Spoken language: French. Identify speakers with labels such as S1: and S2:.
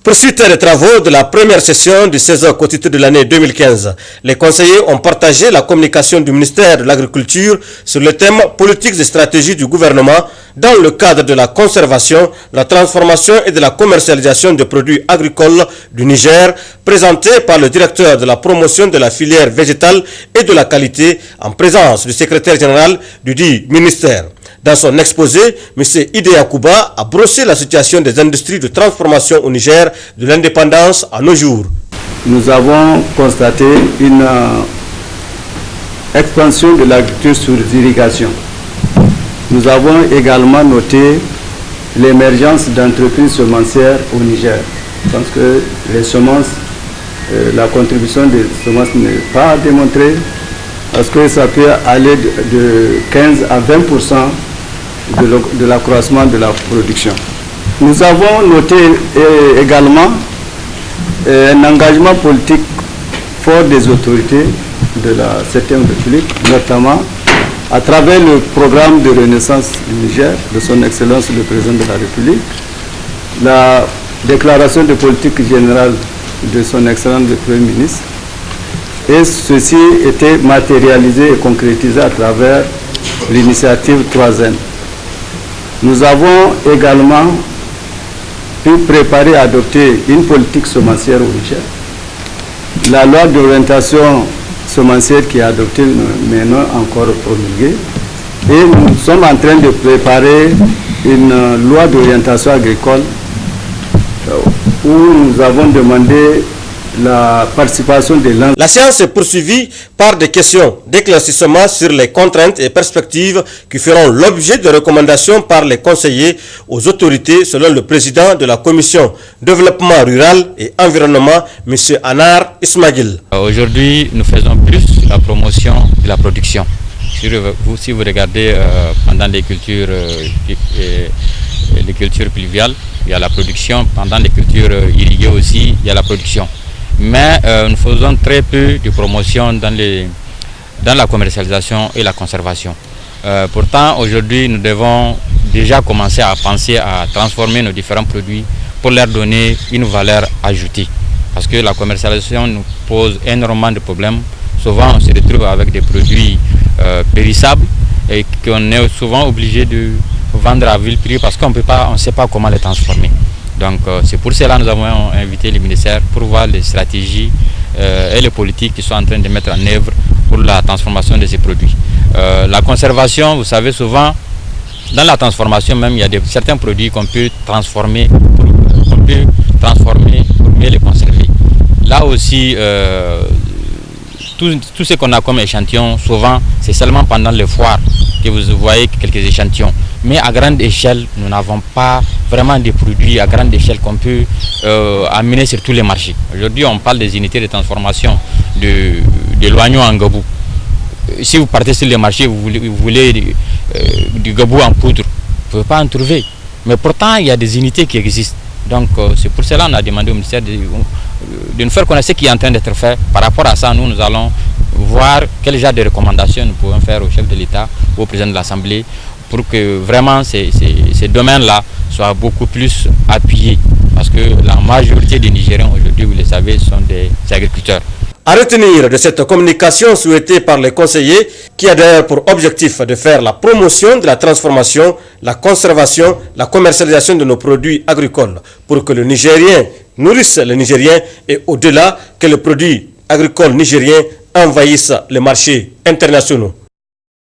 S1: Poursuite des travaux de la première session du 16 quotidien de l'année 2015. Les conseillers ont partagé la communication du ministère de l'Agriculture sur le thème politique et stratégie du gouvernement dans le cadre de la conservation, la transformation et de la commercialisation des produits agricoles du Niger, présenté par le directeur de la promotion de la filière végétale et de la qualité en présence du secrétaire général du dit ministère. Dans son exposé, M. Idéa Kouba a brossé la situation des industries de transformation au Niger de l'indépendance à nos jours.
S2: Nous avons constaté une expansion de l'agriculture sur l'irrigation. Nous avons également noté l'émergence d'entreprises semencières au Niger. Je pense que les semences, la contribution des semences n'est pas démontrée parce que ça peut aller de 15 à 20% de l'accroissement de la production. Nous avons noté également un engagement politique fort des autorités de la 7e République, notamment à travers le programme de renaissance du Niger, de son Excellence le Président de la République, la déclaration de politique générale de son Excellence le Premier ministre, et ceci était matérialisé et concrétisé à travers l'initiative 3N. Nous avons également pu préparer et adopter une politique semencière au Niger. La loi d'orientation semencière qui est adoptée mais non encore promulguée. Et nous sommes en train de préparer une loi d'orientation agricole où nous avons demandé la participation de l'ensemble.
S1: La séance est poursuivie par des questions d'éclaircissement sur les contraintes et perspectives qui feront l'objet de recommandations par les conseillers aux autorités selon le président de la commission développement rural et environnement, M. Anar Ismail.
S3: Aujourd'hui, nous faisons plus la promotion de la production. Si vous regardez pendant les cultures pluviales, il y a la production. Pendant les cultures irriguées aussi, il y a la production. Mais nous faisons très peu de promotion dans la commercialisation et la conservation. Pourtant, aujourd'hui, nous devons déjà commencer à penser à transformer nos différents produits pour leur donner une valeur ajoutée. Parce que la commercialisation nous pose énormément de problèmes. Souvent, on se retrouve avec des produits périssables et qu'on est souvent obligé de vendre à vil prix parce qu'on ne sait pas comment les transformer. Donc c'est pour cela que nous avons invité les ministères pour voir les stratégies et les politiques qu'ils sont en train de mettre en œuvre pour la transformation de ces produits. La conservation, vous savez, souvent, dans la transformation même, il y a certains produits qu'on peut transformer pour mieux les conserver. Là aussi, tout ce qu'on a comme échantillon, souvent, c'est seulement pendant les foires que vous voyez quelques échantillons. Mais à grande échelle, nous n'avons pas vraiment des produits à grande échelle qu'on peut amener sur tous les marchés. Aujourd'hui, on parle des unités de transformation de l'oignon en gabou. Si vous partez sur les marchés, vous voulez du gabou en poudre, vous ne pouvez pas en trouver. Mais pourtant, il y a des unités qui existent. Donc, c'est pour cela qu'on a demandé au ministère de nous faire connaître ce qui est en train d'être fait. Par rapport à ça, nous allons voir quel genre de recommandations nous pouvons faire au chef de l'État ou au président de l'Assemblée pour que vraiment ces domaines-là soient beaucoup plus appuyés. Parce que la majorité des Nigériens aujourd'hui, vous le savez, sont des agriculteurs.
S1: À retenir de cette communication souhaitée par les conseillers, qui a d'ailleurs pour objectif de faire la promotion de la transformation, la conservation, la commercialisation de nos produits agricoles, pour que le Nigérien nourrisse le Nigérien et au-delà que les produits agricoles nigériens envahissent les marchés internationaux.